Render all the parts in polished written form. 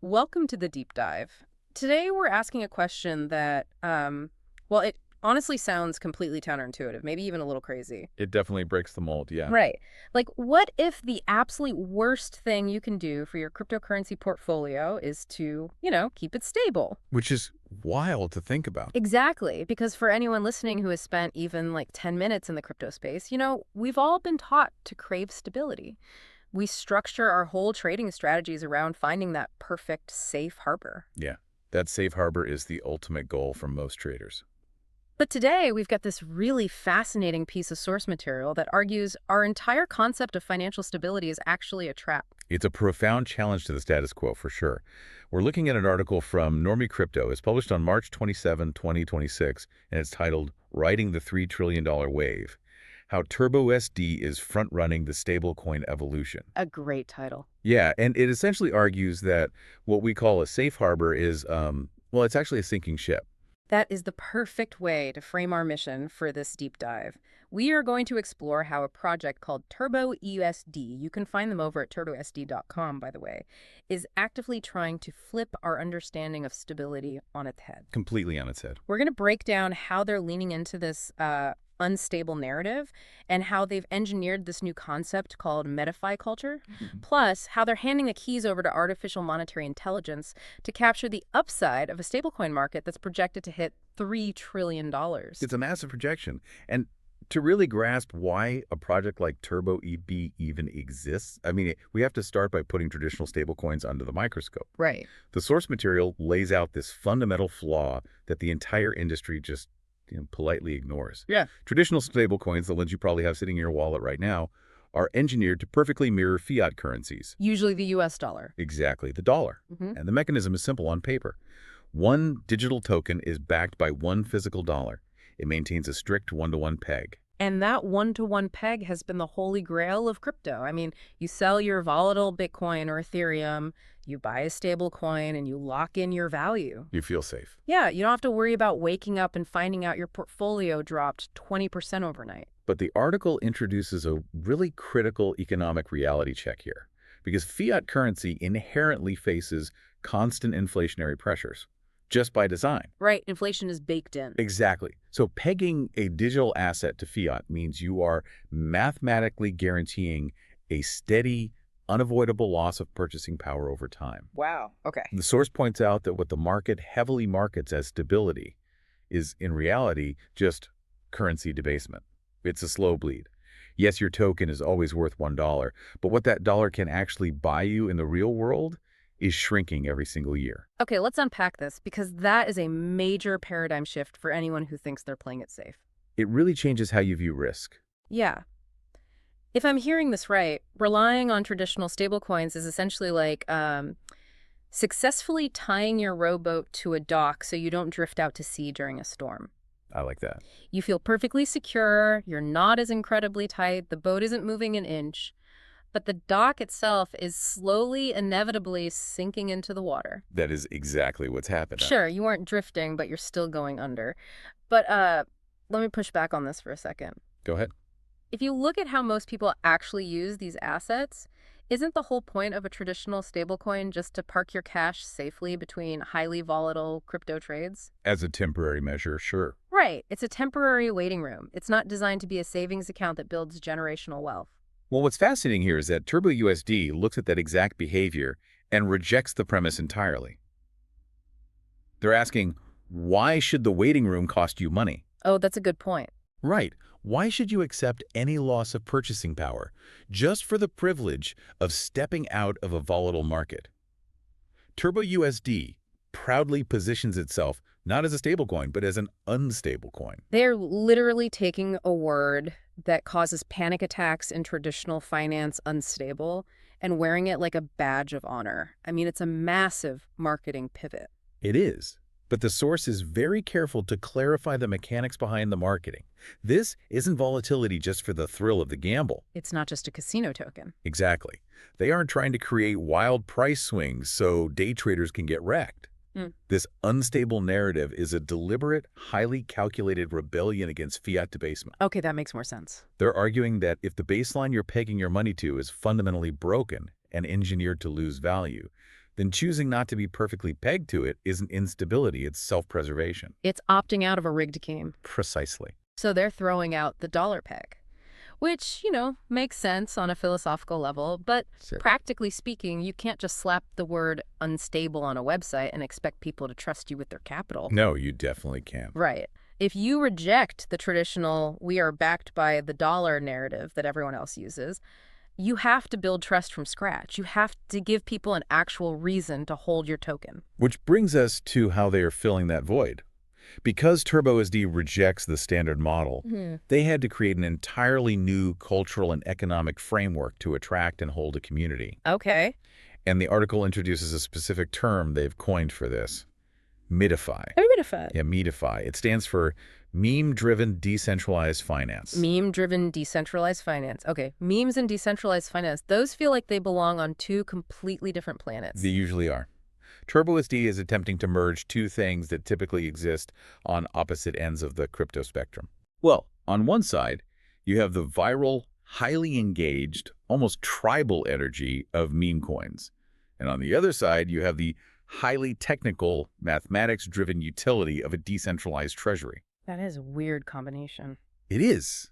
Welcome to the deep dive. Today we're asking a question that, well, it honestly sounds completely counterintuitive, maybe even a little crazy. It definitely breaks the mold, yeah. Right. Like, what if the absolute worst thing you can do for your cryptocurrency portfolio is to, keep it stable? Which is wild to think about. Exactly, because for anyone listening who has spent even like 10 minutes in the crypto space, we've all been taught to crave stability. We structure our whole trading strategies around finding that perfect safe harbor. Yeah, that safe harbor is the ultimate goal for most traders. But today, we've got this really fascinating piece of source material that argues our entire concept of financial stability is actually a trap. It's a profound challenge to the status quo, for sure. We're looking at an article from Normie Crypto. It's published on March 27, 2026, and it's titled, Riding the $3 Trillion Wave, How TurboUSD is Front-Running the Stablecoin Evolution. A great title. Yeah, and it essentially argues that what we call a safe harbor is, well, it's actually a sinking ship. That is the perfect way to frame our mission for this deep dive. We are going to explore how a project called TurboUSD, you can find them over at turbousd.com, by the way, is actively trying to flip our understanding of stability on its head. Completely on its head. We're going to break down how they're leaning into this unstable narrative and how they've engineered this new concept called MetaFi culture, plus how they're handing the keys over to artificial monetary intelligence to capture the upside of a stablecoin market that's projected to hit $3 trillion. It's a massive projection. And to really grasp why a project like TurboEB even exists, I mean, we have to start by putting traditional stablecoins under the microscope. Right. The source material lays out this fundamental flaw that the entire industry just politely ignores. Yeah. Traditional stablecoins, the ones you probably have sitting in your wallet right now, are engineered to perfectly mirror fiat currencies. Usually the US dollar. Exactly, the dollar. And the mechanism is simple on paper. One digital token is backed by one physical dollar. It maintains a strict one-to-one peg. And that one-to-one peg has been the holy grail of crypto. I mean, you sell your volatile Bitcoin or Ethereum, you buy a stable coin, and you lock in your value. You feel safe. Yeah, you don't have to worry about waking up and finding out your portfolio dropped 20% overnight. But the article introduces a really critical economic reality check here, because fiat currency inherently faces constant inflationary pressures, just by design. Right, inflation is baked in. Exactly. So pegging a digital asset to fiat means you are mathematically guaranteeing a steady, unavoidable loss of purchasing power over time. Wow, okay. The source points out that what the market heavily markets as stability is, in reality, just currency debasement. It's a slow bleed. Yes, your token is always worth $1, but what that dollar can actually buy you in the real world is shrinking every single year. Okay, let's unpack this, because that is a major paradigm shift for anyone who thinks they're playing it safe. It really changes how you view risk. Yeah. If I'm hearing this right, relying on traditional stablecoins is essentially like successfully tying your rowboat to a dock so you don't drift out to sea during a storm. I like that. You feel perfectly secure, you're not as incredibly tight, the boat isn't moving an inch, but the dock itself is slowly, inevitably sinking into the water. That is exactly what's happened. Sure, you aren't drifting, but you're still going under. But let me push back on this for a second. Go ahead. If you look at how most people actually use these assets, isn't the whole point of a traditional stablecoin just to park your cash safely between highly volatile crypto trades? As a temporary measure, sure. Right. It's a temporary waiting room. It's not designed to be a savings account that builds generational wealth. Well, what's fascinating here is that TurboUSD looks at that exact behavior and rejects the premise entirely. They're asking, why should the waiting room cost you money? Oh, that's a good point. Right. Why should you accept any loss of purchasing power just for the privilege of stepping out of a volatile market? TurboUSD proudly positions itself not as a stablecoin, but as an unstable coin. They're literally taking a word that causes panic attacks in traditional finance, unstable, and wearing it like a badge of honor. I mean, it's a massive marketing pivot. It is. But the source is very careful to clarify the mechanics behind the marketing. This isn't volatility just for the thrill of the gamble. It's not just a casino token. Exactly. They aren't trying to create wild price swings so day traders can get wrecked. This unstable narrative is a deliberate, highly calculated rebellion against fiat debasement. Okay, that makes more sense. They're arguing that if the baseline you're pegging your money to is fundamentally broken and engineered to lose value, then choosing not to be perfectly pegged to it isn't instability, it's self-preservation. It's opting out of a rigged game. Precisely. So they're throwing out the dollar peg, which, makes sense on a philosophical level, but Sure. practically speaking, you can't just slap the word unstable on a website and expect people to trust you with their capital. No, you definitely can. Right. If you reject the traditional "we are backed by the dollar" narrative that everyone else uses, you have to build trust from scratch. You have to give people an actual reason to hold your token. Which brings us to how they are filling that void. Because TurboUSD rejects the standard model, they had to create an entirely new cultural and economic framework to attract and hold a community. Okay. And the article introduces a specific term they've coined for this: MeDeFi. Meme-driven. Yeah, MeDeFi. It stands for Meme-Driven Decentralized Finance. Meme-driven decentralized finance. Okay, memes and decentralized finance, those feel like they belong on two completely different planets. They usually are. TurboUSD is attempting to merge two things that typically exist on opposite ends of the crypto spectrum. Well, on one side, you have the viral, highly engaged, almost tribal energy of meme coins. And on the other side, you have the highly technical, mathematics-driven utility of a decentralized treasury. That is a weird combination. It is,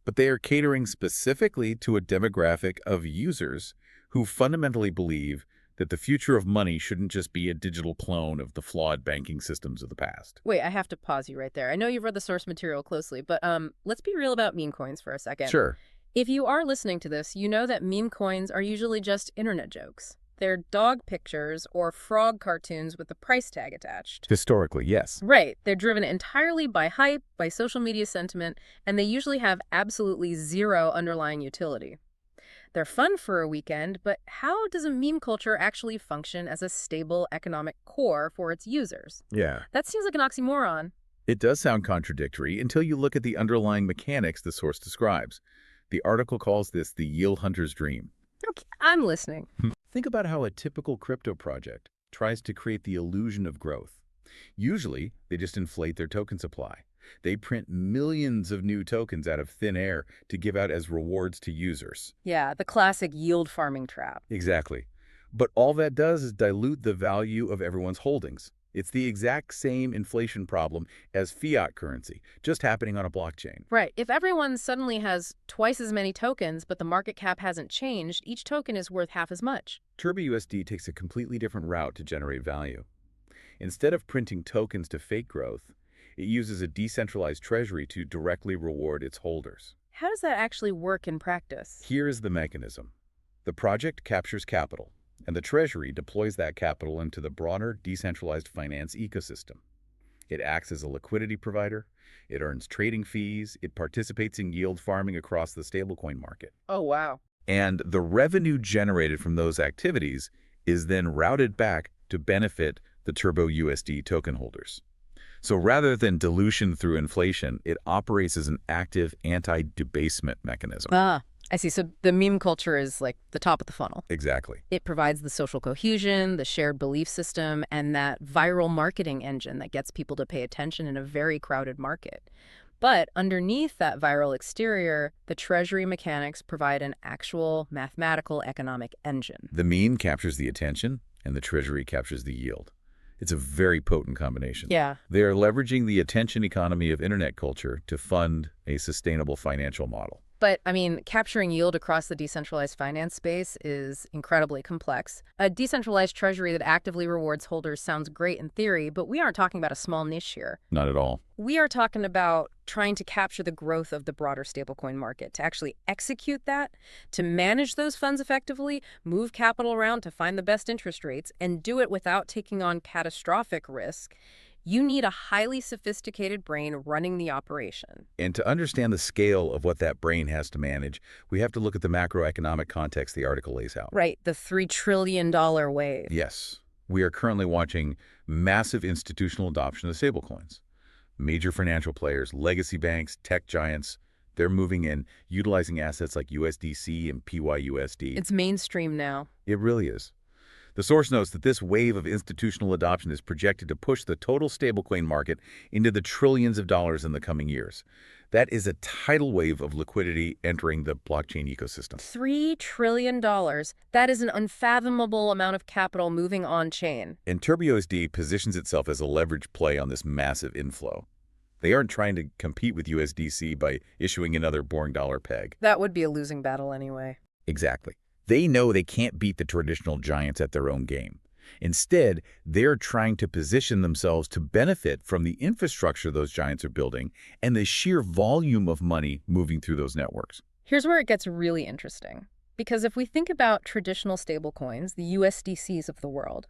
but they are catering specifically to a demographic of users who fundamentally believe that the future of money shouldn't just be a digital clone of the flawed banking systems of the past. Wait, I have to pause you right there. I know you've read the source material closely, but let's be real about meme coins for a second. Sure. If you are listening to this, you know that meme coins are usually just internet jokes. They're dog pictures or frog cartoons with a price tag attached. Historically, yes. Right. They're driven entirely by hype, by social media sentiment, and they usually have absolutely zero underlying utility. They're fun for a weekend, but how does a meme culture actually function as a stable economic core for its users? Yeah. That seems like an oxymoron. It does sound contradictory until you look at the underlying mechanics the source describes. The article calls this the yield hunter's dream. Okay, I'm listening. Think about how a typical crypto project tries to create the illusion of growth. Usually, they just inflate their token supply. They print millions of new tokens out of thin air to give out as rewards to users. Yeah, the classic yield farming trap. Exactly. But all that does is dilute the value of everyone's holdings. It's the exact same inflation problem as fiat currency, just happening on a blockchain. Right. If everyone suddenly has twice as many tokens, but the market cap hasn't changed, each token is worth half as much. TurboUSD takes a completely different route to generate value. Instead of printing tokens to fake growth, it uses a decentralized treasury to directly reward its holders. How does that actually work in practice? Here is the mechanism. The project captures capital, and the treasury deploys that capital into the broader decentralized finance ecosystem. It acts as a liquidity provider, it earns trading fees, it participates in yield farming across the stablecoin market. Oh, wow. And the revenue generated from those activities is then routed back to benefit the TurboUSD token holders. So rather than dilution through inflation, it operates as an active anti-debasement mechanism. Ah, I see. So the meme culture is like the top of the funnel. Exactly. It provides the social cohesion, the shared belief system, and that viral marketing engine that gets people to pay attention in a very crowded market. But underneath that viral exterior, the treasury mechanics provide an actual mathematical economic engine. The meme captures the attention, and the treasury captures the yield. It's a very potent combination. Yeah. They are leveraging the attention economy of internet culture to fund a sustainable financial model. But, I mean, capturing yield across the decentralized finance space is incredibly complex. A decentralized treasury that actively rewards holders sounds great in theory, but we aren't talking about a small niche here. Not at all. We are talking about trying to capture the growth of the broader stablecoin market, to actually execute that, to manage those funds effectively, move capital around to find the best interest rates, and do it without taking on catastrophic risk. You need a highly sophisticated brain running the operation. And to understand the scale of what that brain has to manage, we have to look at the macroeconomic context the article lays out. Right, the $3 trillion wave. Yes. We are currently watching massive institutional adoption of stablecoins. Major financial players, legacy banks, tech giants, they're moving in, utilizing assets like USDC and PYUSD. It's mainstream now. It really is. The source notes that this wave of institutional adoption is projected to push the total stablecoin market into the trillions of dollars in the coming years. That is a tidal wave of liquidity entering the blockchain ecosystem. $3 trillion. That is an unfathomable amount of capital moving on-chain. And TurboUSD positions itself as a leverage play on this massive inflow. They aren't trying to compete with USDC by issuing another boring dollar peg. That would be a losing battle anyway. Exactly. They know they can't beat the traditional giants at their own game. Instead, they're trying to position themselves to benefit from the infrastructure those giants are building and the sheer volume of money moving through those networks. Here's where it gets really interesting. Because if we think about traditional stablecoins, the USDCs of the world,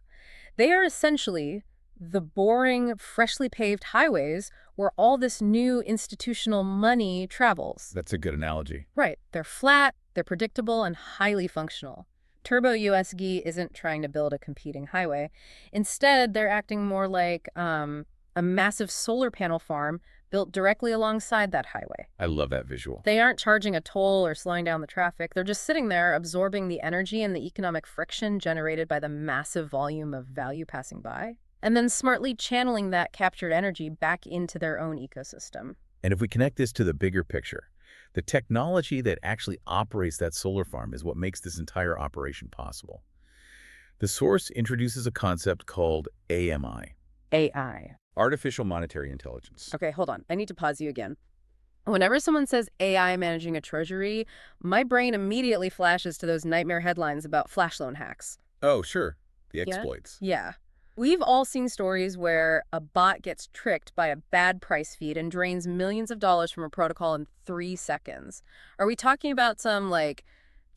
they are essentially the boring, freshly paved highways where all this new institutional money travels. That's a good analogy. Right. They're flat, they're predictable, and highly functional. TurboUSD isn't trying to build a competing highway. Instead, they're acting more like a massive solar panel farm built directly alongside that highway. I love that visual. They aren't charging a toll or slowing down the traffic. They're just sitting there absorbing the energy and the economic friction generated by the massive volume of value passing by, and then smartly channeling that captured energy back into their own ecosystem. And if we connect this to the bigger picture, the technology that actually operates that solar farm is what makes this entire operation possible. The source introduces a concept called AMI. AI. Artificial Monetary Intelligence. Okay, hold on. I need to pause you again. Whenever someone says AI managing a treasury, my brain immediately flashes to those nightmare headlines about flash loan hacks. Oh, sure. The Yeah? exploits. Yeah. We've all seen stories where a bot gets tricked by a bad price feed and drains millions of dollars from a protocol in 3 seconds. Are we talking about some, like,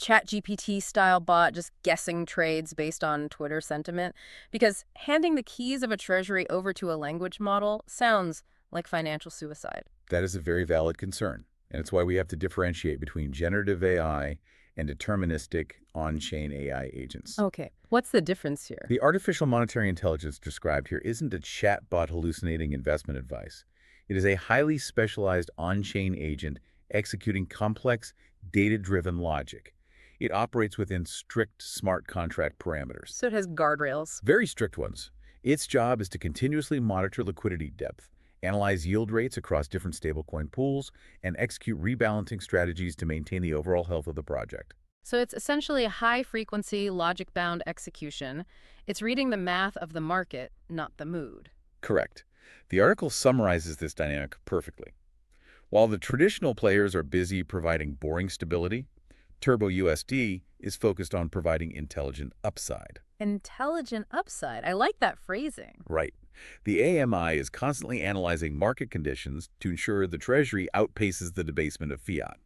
ChatGPT-style bot just guessing trades based on Twitter sentiment? Because handing the keys of a treasury over to a language model sounds like financial suicide. That is a very valid concern, and it's why we have to differentiate between generative AI and deterministic on-chain AI agents. Okay, what's the difference here? The artificial monetary intelligence described here isn't a chatbot hallucinating investment advice. It is a highly specialized on-chain agent executing complex, data-driven logic. It operates within strict smart contract parameters. So it has guardrails. Very strict ones. Its job is to continuously monitor liquidity depth, analyze yield rates across different stablecoin pools, and execute rebalancing strategies to maintain the overall health of the project. So it's essentially a high-frequency, logic-bound execution. It's reading the math of the market, not the mood. Correct. The article summarizes this dynamic perfectly. While the traditional players are busy providing boring stability, TurboUSD is focused on providing intelligent upside. Intelligent upside. I like that phrasing. Right. The AMI is constantly analyzing market conditions to ensure the Treasury outpaces the debasement of fiat.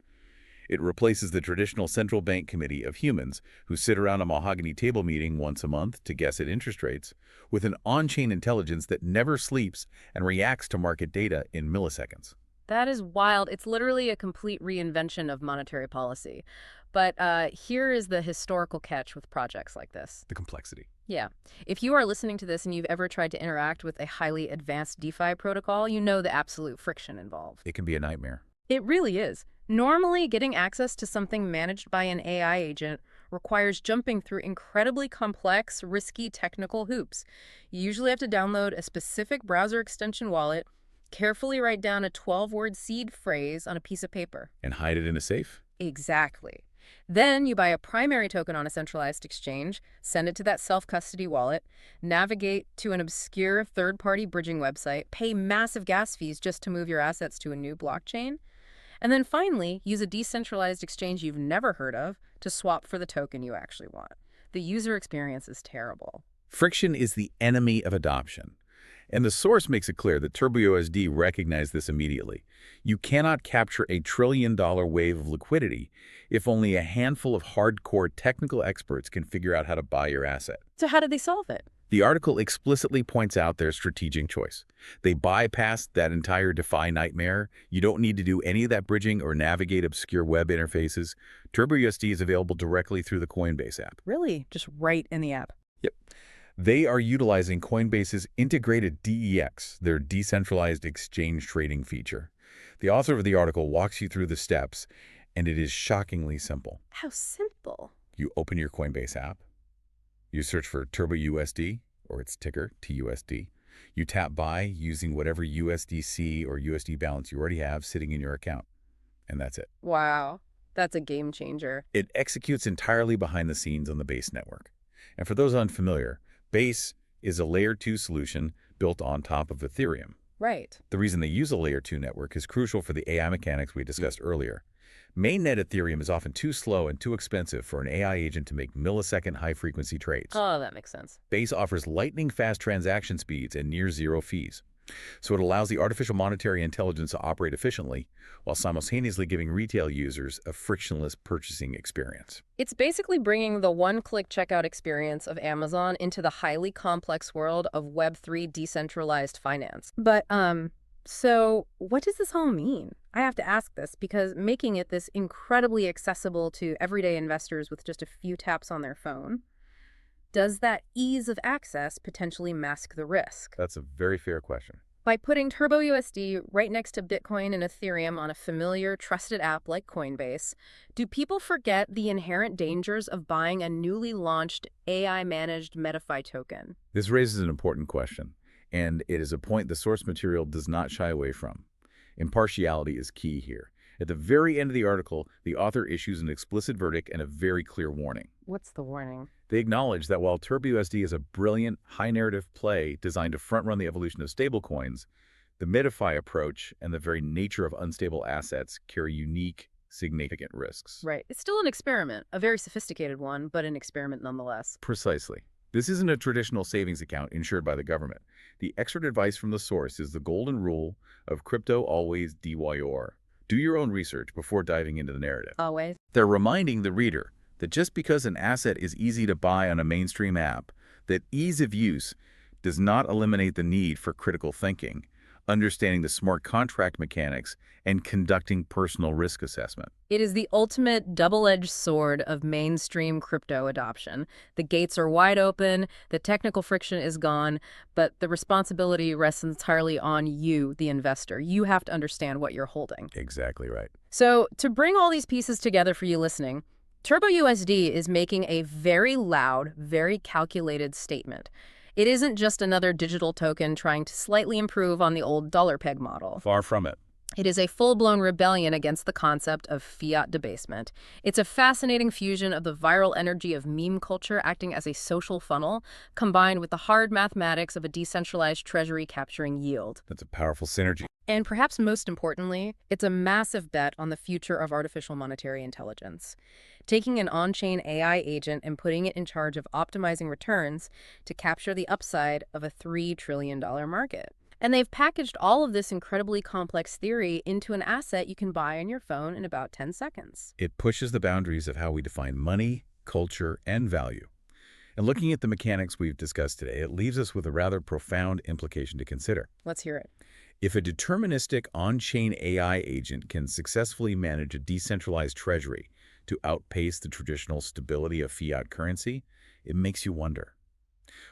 It replaces the traditional central bank committee of humans who sit around a mahogany table meeting once a month to guess at interest rates with an on-chain intelligence that never sleeps and reacts to market data in milliseconds. That is wild. It's literally a complete reinvention of monetary policy. But here is the historical catch with projects like this. The complexity. Yeah. If you are listening to this and you've ever tried to interact with a highly advanced DeFi protocol, you know the absolute friction involved. It can be a nightmare. It really is. Normally, getting access to something managed by an AI agent requires jumping through incredibly complex, risky technical hoops. You usually have to download a specific browser extension wallet, carefully write down a 12-word seed phrase on a piece of paper. And hide it in a safe? Exactly. Then you buy a primary token on a centralized exchange, send it to that self-custody wallet, navigate to an obscure third-party bridging website, pay massive gas fees just to move your assets to a new blockchain, and then finally use a decentralized exchange you've never heard of to swap for the token you actually want. The user experience is terrible. Friction is the enemy of adoption. And the source makes it clear that TurboUSD recognized this immediately. You cannot capture a trillion-dollar wave of liquidity if only a handful of hardcore technical experts can figure out how to buy your asset. So how did they solve it? The article explicitly points out their strategic choice. They bypassed that entire DeFi nightmare. You don't need to do any of that bridging or navigate obscure web interfaces. TurboUSD is available directly through the Coinbase app. Really? Just right in the app? Yep. They are utilizing Coinbase's integrated DEX, their decentralized exchange trading feature. The author of the article walks you through the steps, and it is shockingly simple. How simple? You open your Coinbase app, You search for TurboUSD, or its ticker, TUSD. You tap buy using whatever USDC or USD balance you already have sitting in your account. And that's it. Wow, that's a game changer. It executes entirely behind the scenes on the Base network. And for those unfamiliar, Base is a Layer 2 solution built on top of Ethereum. Right. The reason they use a Layer 2 network is crucial for the AI mechanics we discussed earlier. Mainnet Ethereum is often too slow and too expensive for an AI agent to make millisecond high-frequency trades. Oh, that makes sense. Base offers lightning-fast transaction speeds and near-zero fees. So it allows the artificial monetary intelligence to operate efficiently while simultaneously giving retail users a frictionless purchasing experience. It's basically bringing the one-click checkout experience of Amazon into the highly complex world of Web3 decentralized finance. But, so what does this all mean? I have to ask this because making it this incredibly accessible to everyday investors with just a few taps on their phone, does that ease of access potentially mask the risk? That's a very fair question. By putting TurboUSD right next to Bitcoin and Ethereum on a familiar, trusted app like Coinbase, do people forget the inherent dangers of buying a newly launched AI-managed MetaFi token? This raises an important question, and it is a point the source material does not shy away from. Impartiality is key here. At the very end of the article, the author issues an explicit verdict and a very clear warning. What's the warning? They acknowledge that while TurboUSD is a brilliant, high-narrative play designed to front-run the evolution of stablecoins, the MetaFi approach and the very nature of unstable assets carry unique, significant risks. Right. It's still an experiment, a very sophisticated one, but an experiment nonetheless. Precisely. This isn't a traditional savings account insured by the government. The expert advice from the source is the golden rule of crypto always DYOR. Do your own research before diving into the narrative. Always. They're reminding the reader that just because an asset is easy to buy on a mainstream app, that ease of use does not eliminate the need for critical thinking, understanding the smart contract mechanics, and conducting personal risk assessment. It is the ultimate double-edged sword of mainstream crypto adoption. The gates are wide open, the technical friction is gone, but the responsibility rests entirely on you, the investor. You have to understand what you're holding. Exactly right. So, to bring all these pieces together for you listening, TurboUSD is making a very loud, very calculated statement. It isn't just another digital token trying to slightly improve on the old dollar peg model. Far from it. It is a full-blown rebellion against the concept of fiat debasement. It's a fascinating fusion of the viral energy of meme culture acting as a social funnel, combined with the hard mathematics of a decentralized treasury capturing yield. That's a powerful synergy. And perhaps most importantly, it's a massive bet on the future of artificial monetary intelligence. Taking an on-chain AI agent and putting it in charge of optimizing returns to capture the upside of a $3 trillion market. And they've packaged all of this incredibly complex theory into an asset you can buy on your phone in about 10 seconds. It pushes the boundaries of how we define money, culture, and value. And looking at the mechanics we've discussed today, it leaves us with a rather profound implication to consider. Let's hear it. If a deterministic on-chain AI agent can successfully manage a decentralized treasury to outpace the traditional stability of fiat currency, it makes you wonder.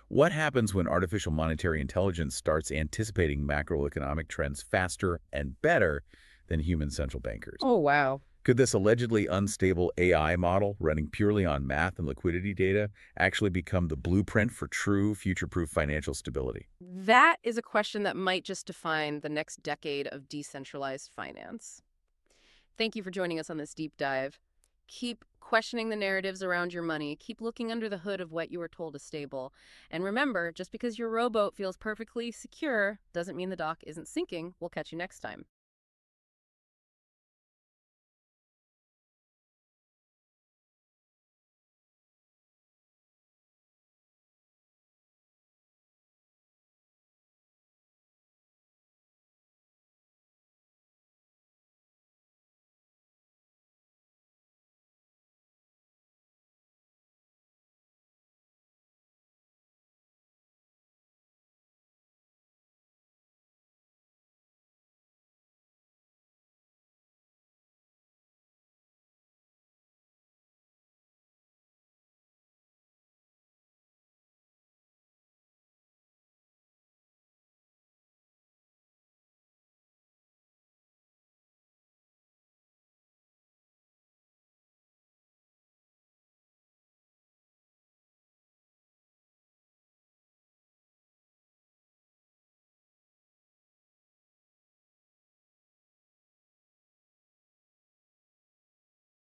What happens when artificial monetary intelligence starts anticipating macroeconomic trends faster and better than human central bankers? Oh, wow. Could this allegedly unstable AI model running purely on math and liquidity data actually become the blueprint for true future-proof financial stability? That is a question that might just define the next decade of decentralized finance. Thank you for joining us on this deep dive. Keep questioning the narratives around your money. Keep looking under the hood of what you were told is stable. And remember, just because your rowboat feels perfectly secure doesn't mean the dock isn't sinking. We'll catch you next time.